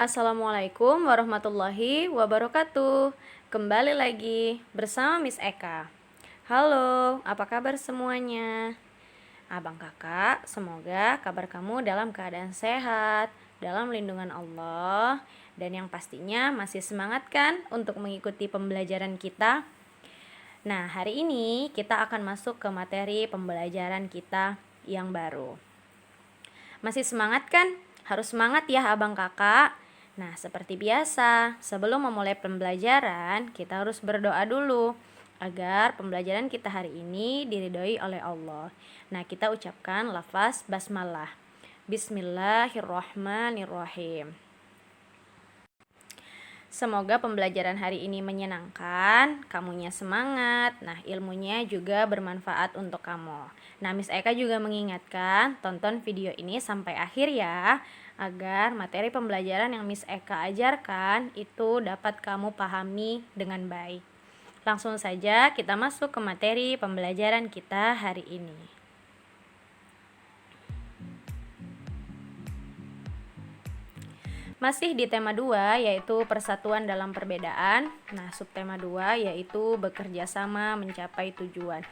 Assalamualaikum warahmatullahi wabarakatuh. Kembali lagi bersama Miss Eka. Halo, apa kabar semuanya? Abang kakak, semoga kabar kamu dalam keadaan sehat, dalam lindungan Allah, dan yang pastinya masih semangat kan untuk mengikuti pembelajaran kita? Nah, hari ini kita akan masuk ke materi pembelajaran kita yang baru. Masih semangat kan? Harus semangat ya abang kakak. Nah, seperti biasa, sebelum memulai pembelajaran, kita harus berdoa dulu agar pembelajaran kita hari ini diridhoi oleh Allah. Nah, kita ucapkan lafaz basmalah. Bismillahirrahmanirrahim. Semoga pembelajaran hari ini menyenangkan, kamunya semangat, nah ilmunya juga bermanfaat untuk kamu. Nah, Miss Eka juga mengingatkan, tonton video ini sampai akhir ya, agar materi pembelajaran yang Miss Eka ajarkan itu dapat kamu pahami dengan baik. Langsung saja kita masuk ke materi pembelajaran kita hari ini. Masih di tema 2 yaitu persatuan dalam perbedaan. Nah, subtema 2 yaitu bekerja sama mencapai tujuan.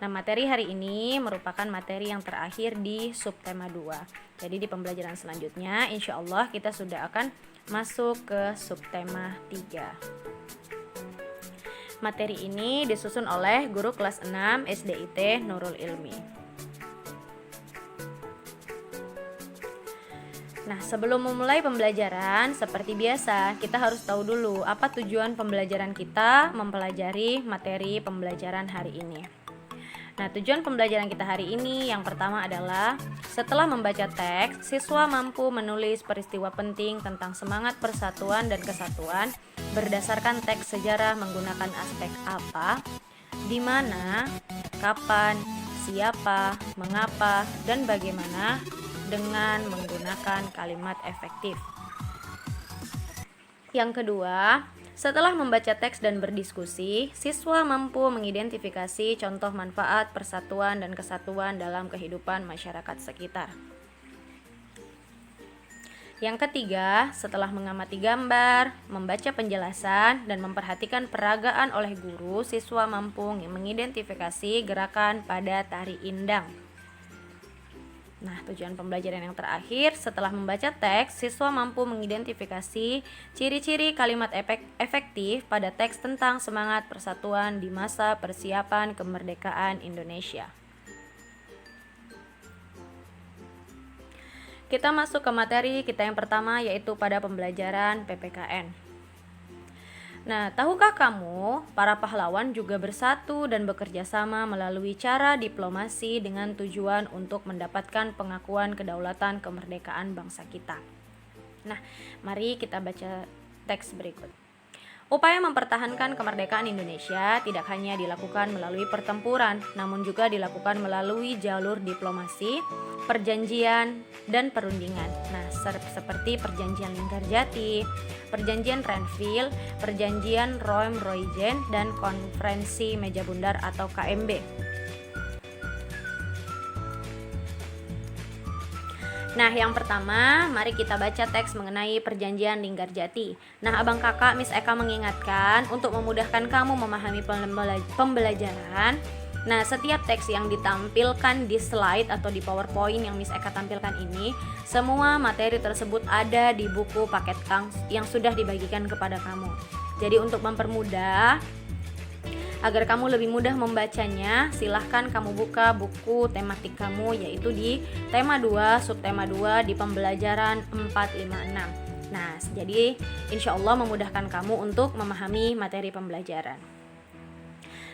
Nah, materi hari ini merupakan materi yang terakhir di subtema 2. Jadi di pembelajaran selanjutnya insya Allah kita sudah akan masuk ke subtema 3. Materi ini disusun oleh guru kelas 6 SDIT Nurul Ilmi. Nah, sebelum memulai pembelajaran, seperti biasa, kita harus tahu dulu apa tujuan pembelajaran kita mempelajari materi pembelajaran hari ini. Nah, tujuan pembelajaran kita hari ini yang pertama adalah setelah membaca teks, siswa mampu menulis peristiwa penting tentang semangat persatuan dan kesatuan berdasarkan teks sejarah menggunakan aspek apa, di mana, kapan, siapa, mengapa, dan bagaimana dengan menggunakan kalimat efektif. Yang kedua, setelah membaca teks dan berdiskusi, siswa mampu mengidentifikasi contoh manfaat persatuan dan kesatuan dalam kehidupan masyarakat sekitar. Yang ketiga, setelah mengamati gambar, membaca penjelasan, dan memperhatikan peragaan oleh guru, siswa mampu mengidentifikasi gerakan pada tari indang. Nah, tujuan pembelajaran yang terakhir, setelah membaca teks, siswa mampu mengidentifikasi ciri-ciri kalimat efektif pada teks tentang semangat persatuan di masa persiapan kemerdekaan Indonesia. Kita masuk ke materi kita yang pertama, yaitu pada pembelajaran PPKN. Nah, tahukah kamu, para pahlawan juga bersatu dan bekerja sama melalui cara diplomasi dengan tujuan untuk mendapatkan pengakuan kedaulatan kemerdekaan bangsa kita. Nah, mari kita baca teks berikut. Upaya mempertahankan kemerdekaan Indonesia tidak hanya dilakukan melalui pertempuran, namun juga dilakukan melalui jalur diplomasi, perjanjian, dan perundingan. Nah, seperti perjanjian Linggarjati, perjanjian Renville, perjanjian Rome-Royjen, dan konferensi Meja Bundar atau KMB. Nah, yang pertama, mari kita baca teks mengenai perjanjian Linggarjati. Nah, abang kakak Miss Eka mengingatkan untuk memudahkan kamu memahami pembelajaran. Nah, setiap teks yang ditampilkan di slide atau di PowerPoint yang Miss Eka tampilkan ini, semua materi tersebut ada di buku paket yang sudah dibagikan kepada kamu. Jadi untuk mempermudah, agar kamu lebih mudah membacanya, silahkan kamu buka buku tematik kamu, yaitu di tema 2, subtema 2 di pembelajaran 456. Nah, jadi insya Allah memudahkan kamu untuk memahami materi pembelajaran.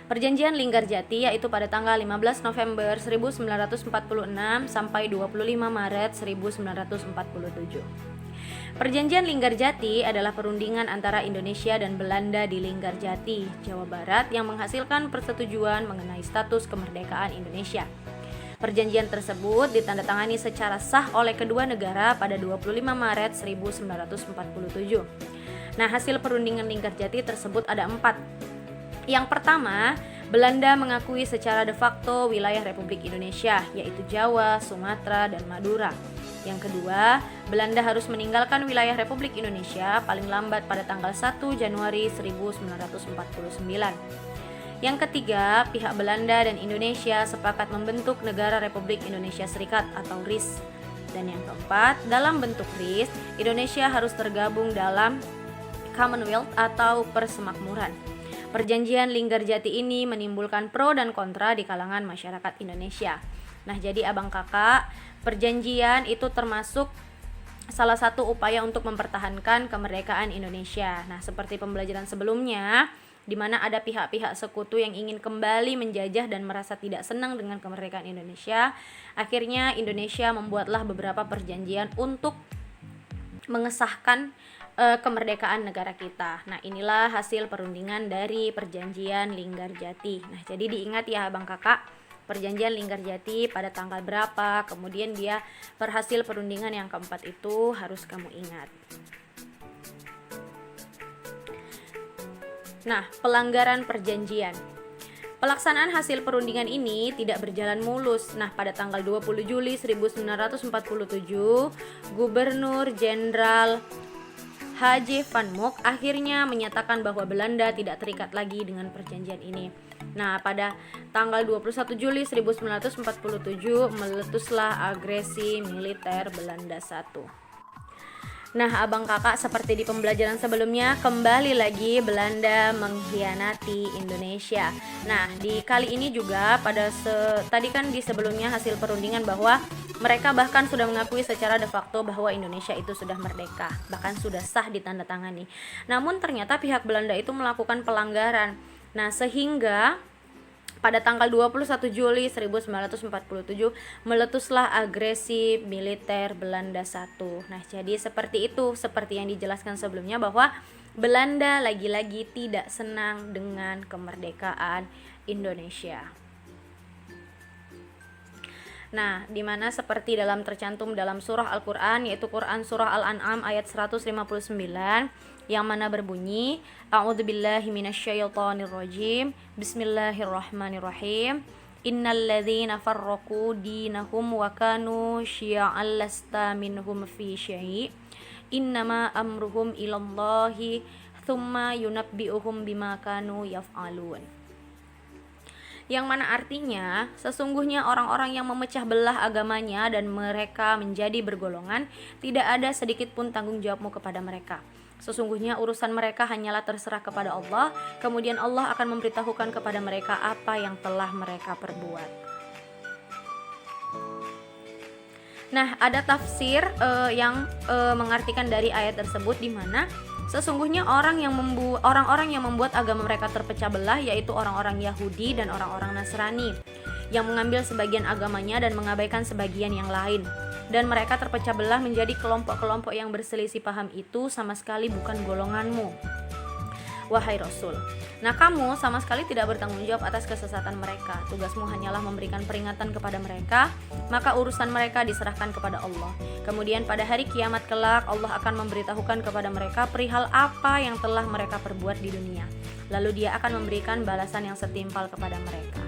Perjanjian Linggarjati yaitu pada tanggal 15 November 1946 sampai 25 Maret 1947. Perjanjian Linggarjati adalah perundingan antara Indonesia dan Belanda di Linggarjati, Jawa Barat yang menghasilkan persetujuan mengenai status kemerdekaan Indonesia. Perjanjian tersebut ditandatangani secara sah oleh kedua negara pada 25 Maret 1947. Nah, hasil perundingan Linggarjati tersebut ada 4. Yang pertama, Belanda mengakui secara de facto wilayah Republik Indonesia, yaitu Jawa, Sumatera, dan Madura. Yang kedua, Belanda harus meninggalkan wilayah Republik Indonesia paling lambat pada tanggal 1 Januari 1949. Yang ketiga, pihak Belanda dan Indonesia sepakat membentuk Negara Republik Indonesia Serikat atau RIS. Dan yang keempat, dalam bentuk RIS, Indonesia harus tergabung dalam Commonwealth atau Persemakmuran. Perjanjian Linggarjati ini menimbulkan pro dan kontra di kalangan masyarakat Indonesia. Nah, jadi abang kakak, perjanjian itu termasuk salah satu upaya untuk mempertahankan kemerdekaan Indonesia. Nah, seperti pembelajaran sebelumnya, di mana ada pihak-pihak sekutu yang ingin kembali menjajah dan merasa tidak senang dengan kemerdekaan Indonesia. Akhirnya Indonesia membuatlah beberapa perjanjian untuk mengesahkan kemerdekaan negara kita. Nah, inilah hasil perundingan dari perjanjian Linggarjati. Nah, jadi diingat ya abang kakak, perjanjian Linggarjati pada tanggal berapa, kemudian dia berhasil perundingan yang keempat itu harus kamu ingat. Nah, pelanggaran perjanjian. Pelaksanaan hasil perundingan ini tidak berjalan mulus. Nah, pada tanggal 20 Juli 1947, Gubernur Jenderal H.J. Van Mook akhirnya menyatakan bahwa Belanda tidak terikat lagi dengan perjanjian ini. Nah, pada tanggal 21 Juli 1947 meletuslah agresi militer Belanda I. Nah, abang kakak, seperti di pembelajaran sebelumnya, kembali lagi Belanda mengkhianati Indonesia. Nah, di kali ini juga tadi kan di sebelumnya hasil perundingan bahwa mereka bahkan sudah mengakui secara de facto bahwa Indonesia itu sudah merdeka, bahkan sudah sah ditandatangani. Namun ternyata pihak Belanda itu melakukan pelanggaran. Nah, sehingga pada tanggal 21 Juli 1947 meletuslah agresi militer Belanda I. Nah, jadi seperti itu, seperti yang dijelaskan sebelumnya bahwa Belanda lagi-lagi tidak senang dengan kemerdekaan Indonesia. Nah, dimana seperti tercantum dalam surah Al-Quran, yaitu Quran surah Al-An'am ayat 159, yang mana berbunyi, A'udzubillahi minasyaitonirrajim, Bismillahirrahmanirrahim, Innalladzina farraqu dinahum wa kanu syi'an lasta minhum fi syai' innama amruhum ilallahi thumma yunabbi'uhum bima kanu yaf'alun. Yang mana artinya, sesungguhnya orang-orang yang memecah belah agamanya dan mereka menjadi bergolongan, tidak ada sedikit pun tanggung jawabmu kepada mereka. Sesungguhnya urusan mereka hanyalah terserah kepada Allah, kemudian Allah akan memberitahukan kepada mereka apa yang telah mereka perbuat. Nah, ada tafsir yang mengartikan dari ayat tersebut, di mana sesungguhnya orang-orang yang membuat agama mereka terpecah belah, yaitu orang-orang Yahudi dan orang-orang Nasrani, yang mengambil sebagian agamanya dan mengabaikan sebagian yang lain. Dan mereka terpecah belah menjadi kelompok-kelompok yang berselisih paham, itu sama sekali bukan golonganmu, wahai Rasul. Nah, kamu sama sekali tidak bertanggung jawab atas kesesatan mereka. Tugasmu hanyalah memberikan peringatan kepada mereka, maka urusan mereka diserahkan kepada Allah. Kemudian pada hari kiamat kelak, Allah akan memberitahukan kepada mereka perihal apa yang telah mereka perbuat di dunia. Lalu Dia akan memberikan balasan yang setimpal kepada mereka.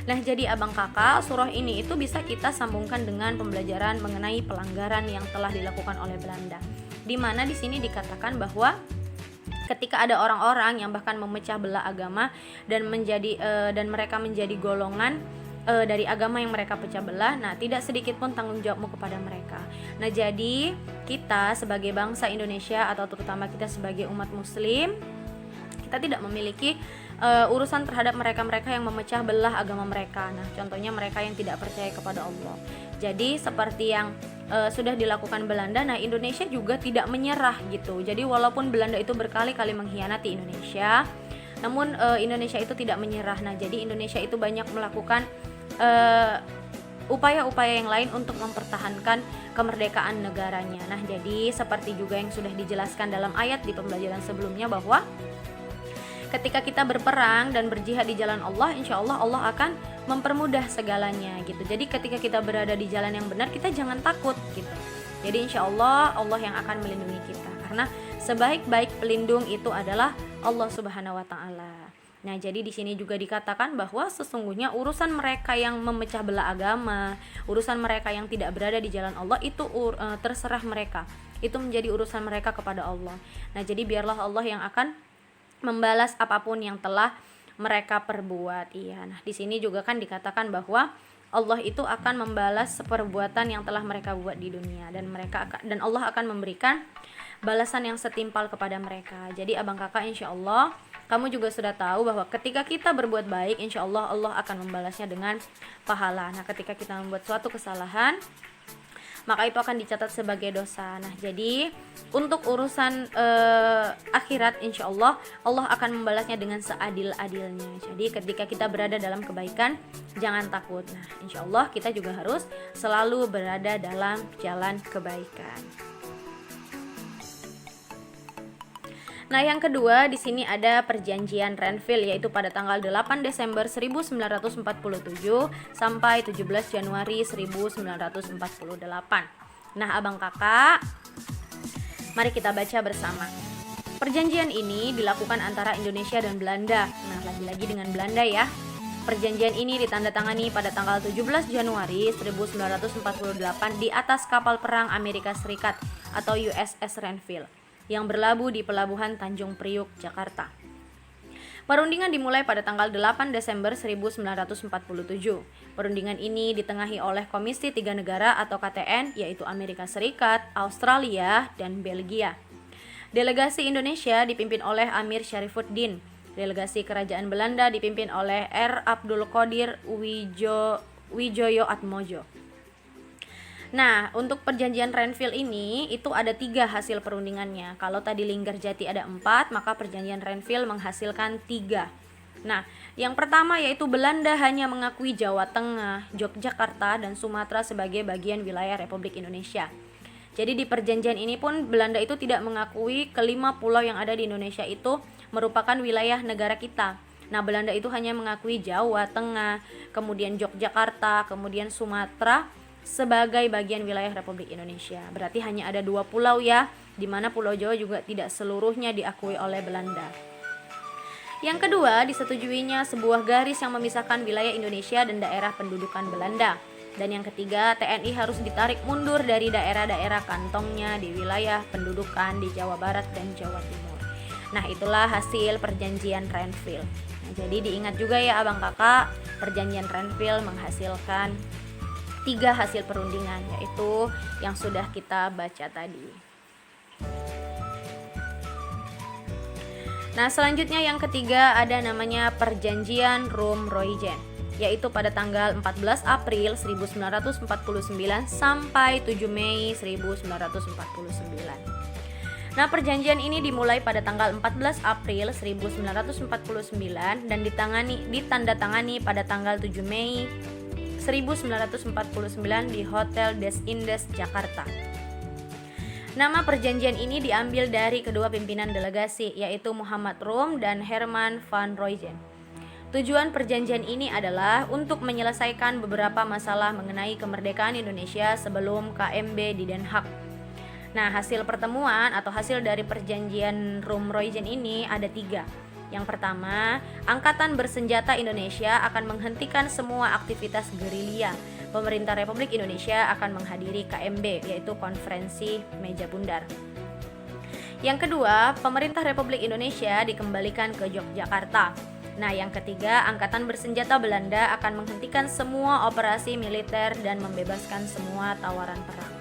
Nah, jadi abang kakak, surah ini itu bisa kita sambungkan dengan pembelajaran mengenai pelanggaran yang telah dilakukan oleh Belanda. Di mana di sini dikatakan bahwa ketika ada orang-orang yang bahkan memecah belah agama dan mereka menjadi golongan dari agama yang mereka pecah belah, nah tidak sedikit pun tanggung jawabmu kepada mereka. Nah, jadi kita sebagai bangsa Indonesia, atau terutama kita sebagai umat muslim, kita tidak memiliki urusan terhadap mereka-mereka yang memecah belah agama mereka. Nah, contohnya mereka yang tidak percaya kepada Allah. Jadi seperti yang sudah dilakukan Belanda, nah Indonesia juga tidak menyerah gitu. Jadi walaupun Belanda itu berkali-kali mengkhianati Indonesia, namun Indonesia itu tidak menyerah. Nah, jadi Indonesia itu banyak melakukan upaya-upaya yang lain untuk mempertahankan kemerdekaan negaranya. Nah, jadi seperti juga yang sudah dijelaskan dalam ayat di pembelajaran sebelumnya, bahwa ketika kita berperang dan berjihad di jalan Allah, insya Allah Allah akan mempermudah segalanya gitu. Jadi ketika kita berada di jalan yang benar, kita jangan takut gitu. Jadi insya Allah Allah yang akan melindungi kita, karena sebaik-baik pelindung itu adalah Allah Subhanahu wa Ta'ala. Nah, jadi di sini juga dikatakan bahwa sesungguhnya urusan mereka yang memecah belah agama, urusan mereka yang tidak berada di jalan Allah itu terserah mereka. Itu menjadi urusan mereka kepada Allah. Nah, jadi biarlah Allah yang akan membalas apapun yang telah mereka perbuat. Iya. Nah, di sini juga kan dikatakan bahwa Allah itu akan membalas perbuatan yang telah mereka buat di dunia, dan Allah akan memberikan balasan yang setimpal kepada mereka. Jadi abang kakak, insya Allah kamu juga sudah tahu bahwa ketika kita berbuat baik, insya Allah Allah akan membalasnya dengan pahala. Nah, ketika kita membuat suatu kesalahan, maka itu akan dicatat sebagai dosa. Nah, jadi untuk urusan akhirat, insya Allah Allah akan membalasnya dengan seadil-adilnya. Jadi ketika kita berada dalam kebaikan, jangan takut. Nah, insya Allah kita juga harus selalu berada dalam jalan kebaikan. Nah, yang kedua di sini ada perjanjian Renville, yaitu pada tanggal 8 Desember 1947 sampai 17 Januari 1948. Nah, abang kakak, mari kita baca bersama. Perjanjian ini dilakukan antara Indonesia dan Belanda. Nah, lagi-lagi dengan Belanda ya. Perjanjian ini ditandatangani pada tanggal 17 Januari 1948 di atas kapal perang Amerika Serikat atau USS Renville yang berlabuh di Pelabuhan Tanjung Priuk, Jakarta. Perundingan dimulai pada tanggal 8 Desember 1947. Perundingan ini ditengahi oleh Komisi 3 Negara atau KTN, yaitu Amerika Serikat, Australia, dan Belgia. Delegasi Indonesia dipimpin oleh Amir Syarifuddin. Delegasi Kerajaan Belanda dipimpin oleh R. Abdul Qadir Wijoyo-Atmojo. Nah, untuk perjanjian Renville ini itu ada 3 hasil perundingannya. Kalau tadi Linggarjati ada 4, maka perjanjian Renville menghasilkan 3. Nah, yang pertama yaitu Belanda hanya mengakui Jawa Tengah, Yogyakarta, dan Sumatera sebagai bagian wilayah Republik Indonesia. Jadi di perjanjian ini pun Belanda itu tidak mengakui kelima pulau yang ada di Indonesia itu merupakan wilayah negara kita. Nah, Belanda itu hanya mengakui Jawa Tengah, kemudian Yogyakarta, kemudian Sumatera sebagai bagian wilayah Republik Indonesia. Berarti hanya ada 2 pulau ya, di mana Pulau Jawa juga tidak seluruhnya diakui oleh Belanda. Yang kedua, disetujuinya sebuah garis yang memisahkan wilayah Indonesia dan daerah pendudukan Belanda. Dan yang ketiga, TNI harus ditarik mundur dari daerah-daerah kantongnya di wilayah pendudukan di Jawa Barat dan Jawa Timur. Nah, itulah hasil perjanjian Renville. Nah, jadi diingat juga ya abang kakak, perjanjian Renville menghasilkan 3 hasil perundingan, yaitu yang sudah kita baca tadi. Nah, selanjutnya yang ketiga ada namanya perjanjian Rum-Roijen, yaitu pada tanggal 14 April 1949 sampai 7 Mei 1949. Nah, perjanjian ini dimulai pada tanggal 14 April 1949 dan ditandatangani pada tanggal 7 Mei 1949 di Hotel Des Indes, Jakarta. Nama perjanjian ini diambil dari kedua pimpinan delegasi, yaitu Muhammad Rum dan Herman van Roijen. Tujuan perjanjian ini adalah untuk menyelesaikan beberapa masalah mengenai kemerdekaan Indonesia sebelum KMB di Den Haag. Nah, hasil pertemuan atau hasil dari perjanjian Rum-Roijen ini ada 3. Yang pertama, Angkatan Bersenjata Indonesia akan menghentikan semua aktivitas gerilya. Pemerintah Republik Indonesia akan menghadiri KMB, yaitu Konferensi Meja Bundar. Yang kedua, Pemerintah Republik Indonesia dikembalikan ke Yogyakarta. Nah, yang ketiga, Angkatan Bersenjata Belanda akan menghentikan semua operasi militer dan membebaskan semua tawaran perang.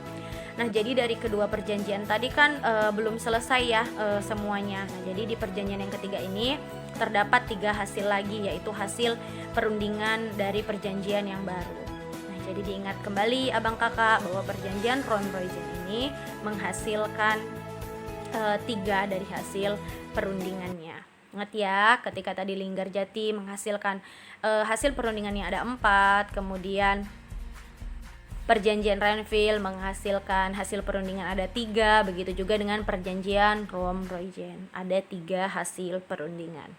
Nah, jadi dari kedua perjanjian tadi kan belum selesai ya semuanya. Nah, jadi di perjanjian yang ketiga ini terdapat 3 hasil lagi, yaitu hasil perundingan dari perjanjian yang baru. Nah, jadi diingat kembali abang kakak bahwa perjanjian Rum-Roijen ini menghasilkan 3 dari hasil perundingannya. Ingat ya, ketika tadi Linggarjati menghasilkan hasil perundingannya ada 4, kemudian perjanjian Renville menghasilkan hasil perundingan ada 3, begitu juga dengan perjanjian Rum-Roijen ada 3 hasil perundingan.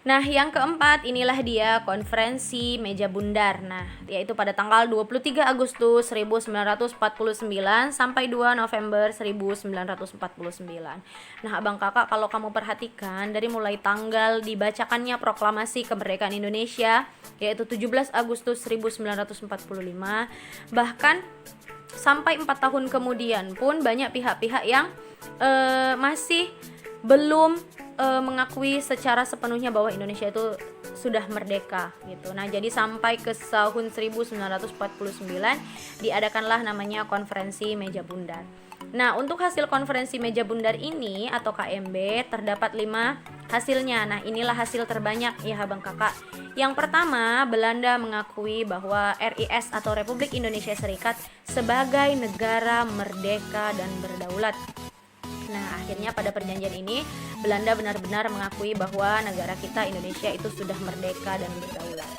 Nah, yang keempat, inilah dia konferensi meja bundar. Nah, yaitu pada tanggal 23 Agustus 1949 sampai 2 November 1949. Nah, Abang Kakak kalau kamu perhatikan dari mulai tanggal dibacakannya proklamasi kemerdekaan Indonesia, yaitu 17 Agustus 1945, bahkan sampai 4 tahun kemudian pun banyak pihak-pihak yang masih belum mengakui secara sepenuhnya bahwa Indonesia itu sudah merdeka gitu. Nah, jadi sampai ke tahun 1949 diadakanlah namanya konferensi meja bundar. Nah, untuk hasil konferensi meja bundar ini atau KMB terdapat 5 hasilnya. Nah, inilah hasil terbanyak ya Abang Kakak. Yang pertama, Belanda mengakui bahwa RIS atau Republik Indonesia Serikat sebagai negara merdeka dan berdaulat. Nah, akhirnya pada perjanjian ini Belanda benar-benar mengakui bahwa negara kita Indonesia itu sudah merdeka dan berdaulat.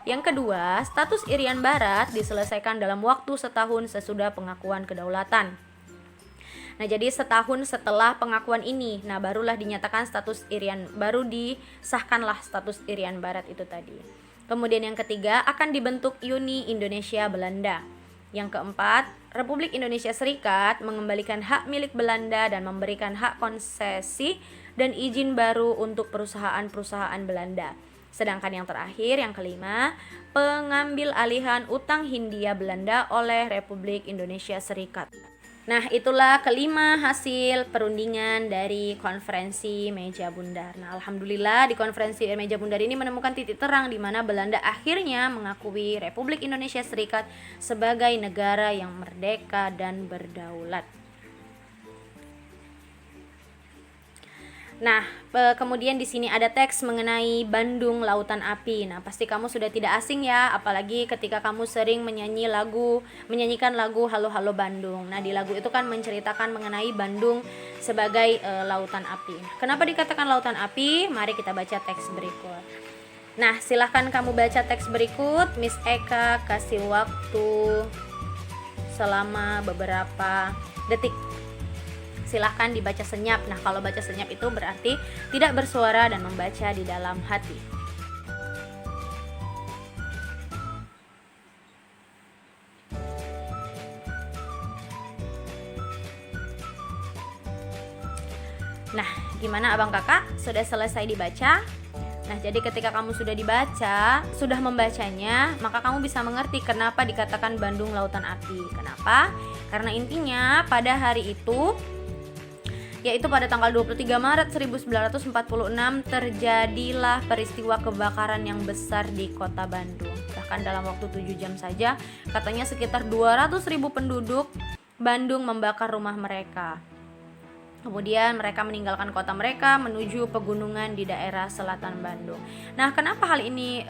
Yang kedua, status Irian Barat diselesaikan dalam waktu setahun sesudah pengakuan kedaulatan. Nah, jadi setahun setelah pengakuan ini, nah barulah dinyatakan status Irian, baru disahkanlah status Irian Barat itu tadi. Kemudian yang ketiga, akan dibentuk Uni Indonesia Belanda. Yang keempat, Republik Indonesia Serikat mengembalikan hak milik Belanda dan memberikan hak konsesi dan izin baru untuk perusahaan-perusahaan Belanda. Sedangkan yang terakhir, yang kelima, pengambil alihan utang Hindia Belanda oleh Republik Indonesia Serikat. Nah, itulah kelima hasil perundingan dari konferensi meja bundar. Nah, alhamdulillah di konferensi meja bundar ini menemukan titik terang di mana Belanda akhirnya mengakui Republik Indonesia Serikat sebagai negara yang merdeka dan berdaulat. Nah, kemudian di sini ada teks mengenai Bandung Lautan Api. Nah, pasti kamu sudah tidak asing ya, apalagi ketika kamu sering menyanyikan lagu Halo Halo Bandung. Nah, di lagu itu kan menceritakan mengenai Bandung sebagai lautan api. Kenapa dikatakan lautan api? Mari kita baca teks berikut. Nah, silahkan kamu baca teks berikut. Miss Eka kasih waktu selama beberapa detik. Silahkan dibaca senyap. Nah, kalau baca senyap itu berarti tidak bersuara dan membaca di dalam hati. Nah, gimana Abang Kakak? Sudah selesai dibaca? Nah, jadi ketika kamu sudah membacanya, maka kamu bisa mengerti kenapa dikatakan Bandung Lautan Api. Kenapa? Karena intinya pada hari itu, yaitu pada tanggal 23 Maret 1946 terjadilah peristiwa kebakaran yang besar di kota Bandung. Bahkan dalam waktu 7 jam saja, katanya sekitar 200.000 penduduk Bandung membakar rumah mereka. Kemudian mereka meninggalkan kota mereka menuju pegunungan di daerah selatan Bandung. Nah, kenapa hal ini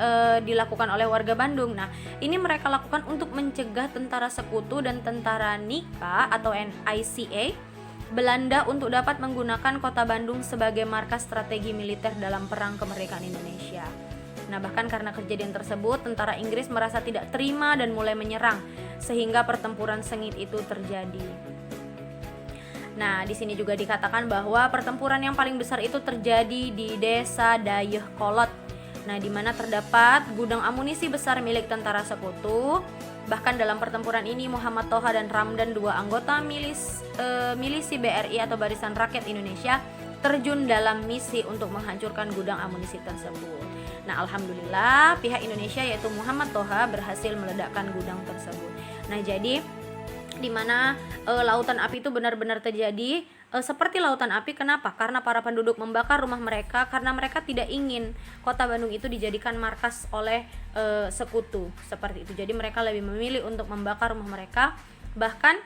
dilakukan oleh warga Bandung? Nah, ini mereka lakukan untuk mencegah tentara sekutu dan tentara NICA atau NICA Belanda untuk dapat menggunakan kota Bandung sebagai markas strategi militer dalam perang kemerdekaan Indonesia. Nah, bahkan karena kejadian tersebut, tentara Inggris merasa tidak terima dan mulai menyerang, sehingga pertempuran sengit itu terjadi. Nah, di sini juga dikatakan bahwa pertempuran yang paling besar itu terjadi di Desa Dayakolot. Nah, di mana terdapat gudang amunisi besar milik tentara sekutu. Bahkan dalam pertempuran ini Muhammad Toha dan Ramdan, dua anggota milisi BRI atau Barisan Rakyat Indonesia, terjun dalam misi untuk menghancurkan gudang amunisi tersebut. Nah, alhamdulillah pihak Indonesia yaitu Muhammad Toha berhasil meledakkan gudang tersebut. Nah, jadi di mana lautan api itu benar-benar terjadi seperti lautan api. Kenapa? Karena para penduduk membakar rumah mereka karena mereka tidak ingin kota Bandung itu dijadikan markas oleh sekutu seperti itu. Jadi mereka lebih memilih untuk membakar rumah mereka. Bahkan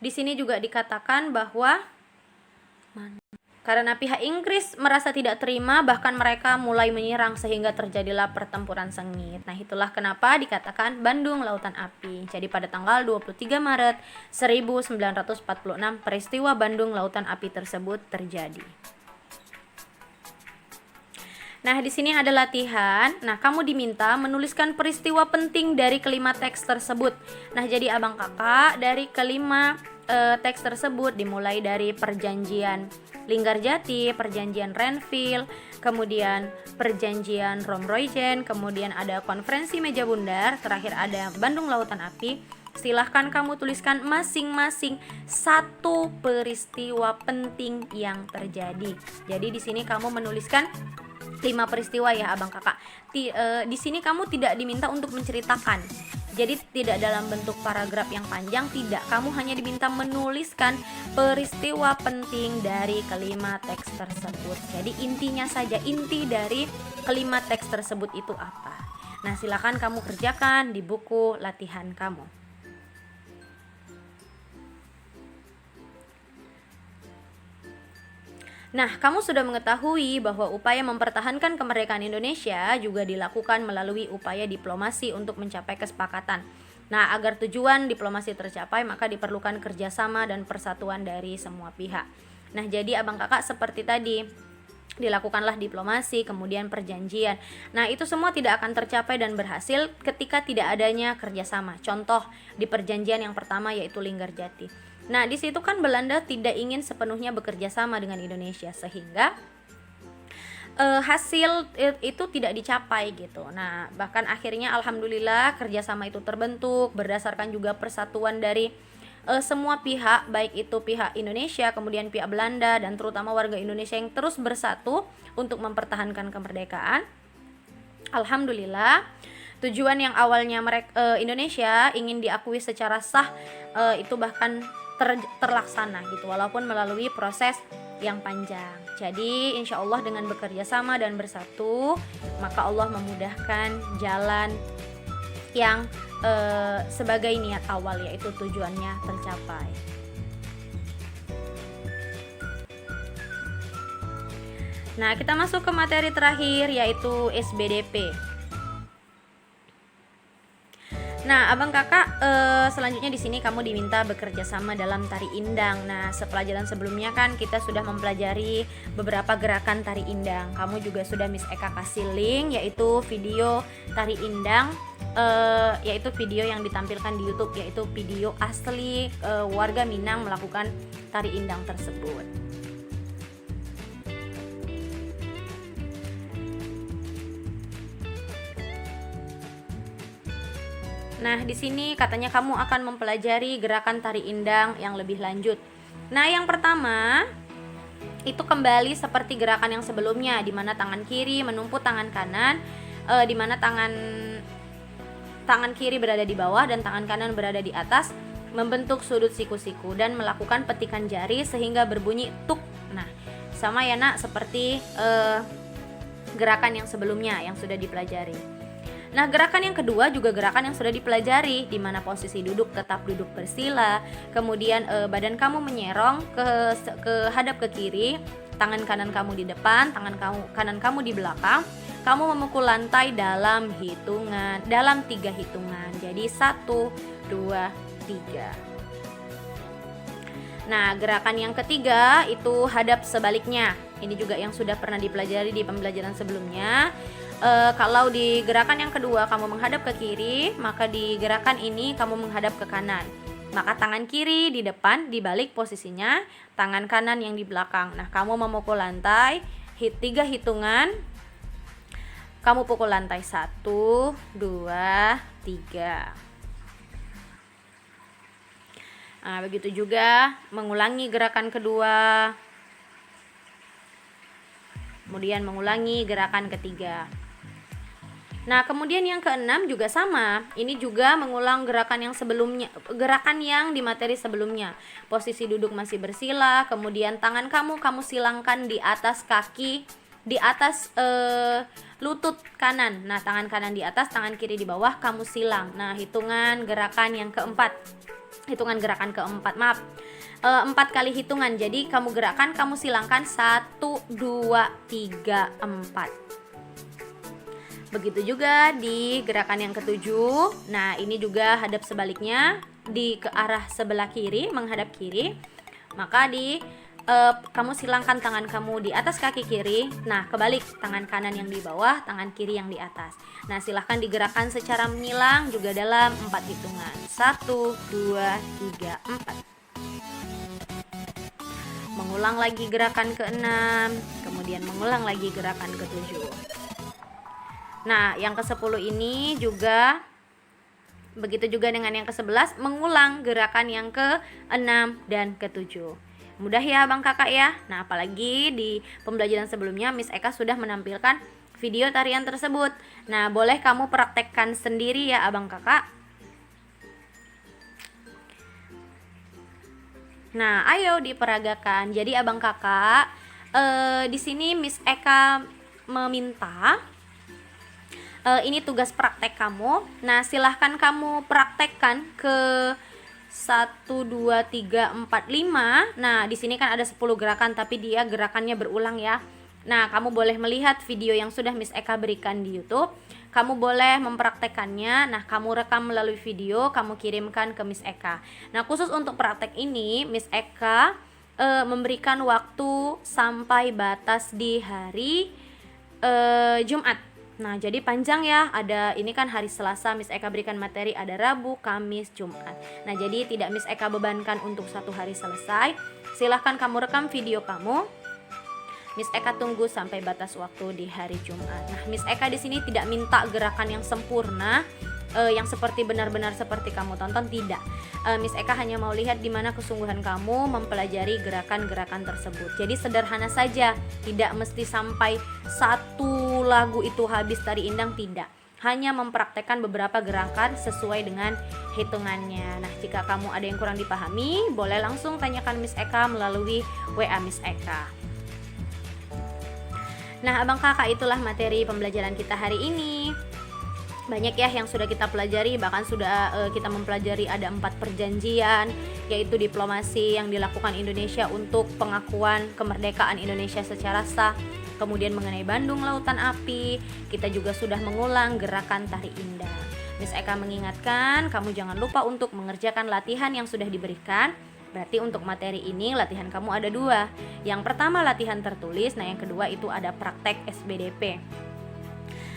di sini juga dikatakan bahwa karena pihak Inggris merasa tidak terima, bahkan mereka mulai menyerang sehingga terjadilah pertempuran sengit. Nah, itulah kenapa dikatakan Bandung Lautan Api. Jadi pada tanggal 23 Maret 1946 peristiwa Bandung Lautan Api tersebut terjadi. Nah, di sini ada latihan. Nah, kamu diminta menuliskan peristiwa penting dari kelima teks tersebut. Nah, jadi abang kakak dari kelima teks tersebut dimulai dari perjanjian Linggarjati, perjanjian Renville, kemudian perjanjian Romroyjen, kemudian ada konferensi meja bundar, terakhir ada Bandung Lautan Api. Silahkan kamu tuliskan masing-masing satu peristiwa penting yang terjadi. Jadi di sini kamu menuliskan 5 peristiwa ya abang kakak. Di sini kamu tidak diminta untuk menceritakan. Jadi tidak dalam bentuk paragraf yang panjang, tidak. Kamu hanya diminta menuliskan peristiwa penting dari kelima teks tersebut. Jadi intinya saja, inti dari kelima teks tersebut itu apa. Nah, silakan kamu kerjakan di buku latihan kamu. Nah, kamu sudah mengetahui bahwa upaya mempertahankan kemerdekaan Indonesia juga dilakukan melalui upaya diplomasi untuk mencapai kesepakatan. Nah, agar tujuan diplomasi tercapai, maka diperlukan kerjasama dan persatuan dari semua pihak. Nah, jadi abang kakak seperti tadi, dilakukanlah diplomasi, kemudian perjanjian. Nah, itu semua tidak akan tercapai dan berhasil ketika tidak adanya kerjasama. Contoh di perjanjian yang pertama yaitu Linggarjati. Nah, di situ kan Belanda tidak ingin sepenuhnya bekerja sama dengan Indonesia, sehingga hasil itu tidak dicapai gitu. Nah, bahkan akhirnya alhamdulillah kerjasama itu terbentuk berdasarkan juga persatuan dari semua pihak, baik itu pihak Indonesia, kemudian pihak Belanda, dan terutama warga Indonesia yang terus bersatu untuk mempertahankan kemerdekaan. Alhamdulillah, tujuan yang awalnya Indonesia ingin diakui secara sah itu bahkan terlaksana gitu, walaupun melalui proses yang panjang. Jadi insya Allah dengan bekerja sama dan bersatu, maka Allah memudahkan jalan yang sebagai niat awal, yaitu tujuannya tercapai. Nah, kita masuk ke materi terakhir yaitu SBDP. Nah, abang kakak, selanjutnya di sini kamu diminta bekerja sama dalam tari indang. Nah, sepelajaran sebelumnya kan kita sudah mempelajari beberapa gerakan tari indang. Kamu juga sudah Miss Eka kasih link, yaitu video tari indang, yaitu video yang ditampilkan di YouTube, yaitu video asli warga Minang melakukan tari indang tersebut. Nah, di sini katanya kamu akan mempelajari gerakan tari indang yang lebih lanjut. Nah, yang pertama itu kembali seperti gerakan yang sebelumnya, di mana tangan kiri menumpu tangan kanan, di mana tangan kiri berada di bawah dan tangan kanan berada di atas, membentuk sudut siku-siku dan melakukan petikan jari sehingga berbunyi tuk. Nah, sama ya nak, seperti gerakan yang sebelumnya yang sudah dipelajari. Nah, gerakan yang kedua juga gerakan yang sudah dipelajari, di mana posisi duduk tetap duduk bersila, kemudian badan kamu menyerong ke hadap ke kiri, tangan kanan kamu di depan, tangan kanan kamu di belakang. Kamu memukul lantai dalam 3 hitungan. Jadi 1, 2, 3. Nah, gerakan yang ketiga itu hadap sebaliknya. Ini juga yang sudah pernah dipelajari di pembelajaran sebelumnya. Kalau di gerakan yang kedua kamu menghadap ke kiri, maka di gerakan ini kamu menghadap ke kanan. Maka tangan kiri di depan dibalik posisinya, tangan kanan yang di belakang. Nah, kamu memukul lantai 3 hitungan. Kamu pukul lantai 1, 2, 3. Nah, begitu juga mengulangi gerakan kedua. Kemudian mengulangi gerakan ketiga. Nah, kemudian yang keenam juga sama. Ini juga mengulang gerakan yang sebelumnya, gerakan yang di materi sebelumnya. Posisi duduk masih bersila, kemudian tangan kamu silangkan di atas kaki, di atas lutut kanan. Nah, tangan kanan di atas, tangan kiri di bawah, kamu silang. Nah, hitungan gerakan yang keempat. 4 kali hitungan. Jadi kamu gerakan, kamu silangkan 1, 2, 3, 4. Begitu juga di gerakan yang ketujuh. Nah, ini juga hadap sebaliknya, ke arah sebelah kiri, menghadap kiri. Maka kamu silangkan tangan kamu di atas kaki kiri. Nah, kebalik, tangan kanan yang di bawah, tangan kiri yang di atas. Nah, silahkan digerakkan secara menyilang juga dalam 4 hitungan. 1, 2, 3, 4. mengulang lagi gerakan ke-6, kemudian mengulang lagi gerakan ke-7. Nah, yang ke-10 ini juga begitu juga dengan yang ke-11, mengulang gerakan yang ke-6 dan ke-7. Mudah ya Abang Kakak ya. Nah, apalagi di pembelajaran sebelumnya Miss Eka sudah menampilkan video tarian tersebut. Nah, boleh kamu praktekkan sendiri ya Abang Kakak. Nah, ayo diperagakan. Jadi Abang Kakak, di sini Miss Eka meminta ini tugas praktek kamu. Nah, silahkan kamu praktekkan ke 1, 2, 3, 4, 5. Nah, di sini kan ada 10 gerakan tapi dia gerakannya berulang ya. Nah, kamu boleh melihat video yang sudah Miss Eka berikan di YouTube. Kamu boleh mempraktekannya. Nah, kamu rekam melalui video, kamu kirimkan ke Miss Eka. Nah, khusus untuk praktek ini, Miss Eka memberikan waktu sampai batas di hari Jumat. Nah, jadi panjang ya. Ada ini kan hari Selasa Miss Eka berikan materi, ada Rabu, Kamis, Jumat. Nah, jadi tidak Miss Eka bebankan untuk satu hari selesai. Silahkan kamu rekam video kamu. Miss Eka tunggu sampai batas waktu di hari Jumat. Nah, Miss Eka di sini tidak minta gerakan yang sempurna, yang seperti benar-benar seperti kamu tonton, tidak. Miss Eka hanya mau lihat di mana kesungguhan kamu mempelajari gerakan-gerakan tersebut. Jadi sederhana saja, tidak mesti sampai satu lagu itu habis tari indang, tidak. Hanya mempraktekkan beberapa gerakan sesuai dengan hitungannya. Nah, jika kamu ada yang kurang dipahami, boleh langsung tanyakan Miss Eka melalui WA Miss Eka. Nah, Abang Kakak, itulah materi pembelajaran kita hari ini. Banyak ya yang sudah kita pelajari, bahkan sudah kita mempelajari ada 4 perjanjian, yaitu diplomasi yang dilakukan Indonesia untuk pengakuan kemerdekaan Indonesia secara sah. Kemudian mengenai Bandung Lautan Api, kita juga sudah mengulang gerakan tari indang. Miss Eka mengingatkan, kamu jangan lupa untuk mengerjakan latihan yang sudah diberikan. Berarti untuk materi ini latihan kamu ada 2. Yang pertama latihan tertulis, nah yang kedua itu ada praktek SBDP.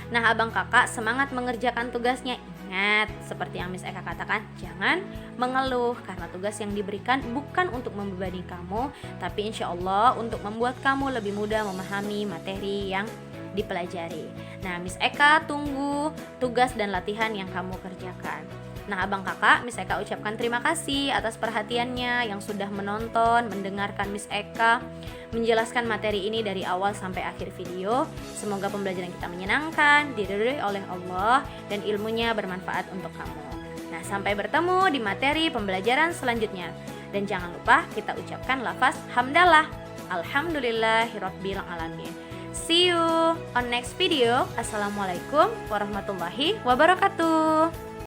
Nah, Abang Kakak semangat mengerjakan tugasnya. Ingat, seperti yang Miss Eka katakan, jangan mengeluh karena tugas yang diberikan bukan untuk membebani kamu, tapi insya Allah untuk membuat kamu lebih mudah memahami materi yang dipelajari. Nah, Miss Eka tunggu tugas dan latihan yang kamu kerjakan. Nah, Abang Kakak, Miss Eka ucapkan terima kasih atas perhatiannya yang sudah menonton, mendengarkan Miss Eka menjelaskan materi ini dari awal sampai akhir video. Semoga pembelajaran kita menyenangkan, diridhoi oleh Allah, dan ilmunya bermanfaat untuk kamu. Nah, sampai bertemu di materi pembelajaran selanjutnya. Dan jangan lupa kita ucapkan lafaz hamdalah. Alhamdulillahirabbil alamin. See you on next video. Assalamualaikum warahmatullahi wabarakatuh.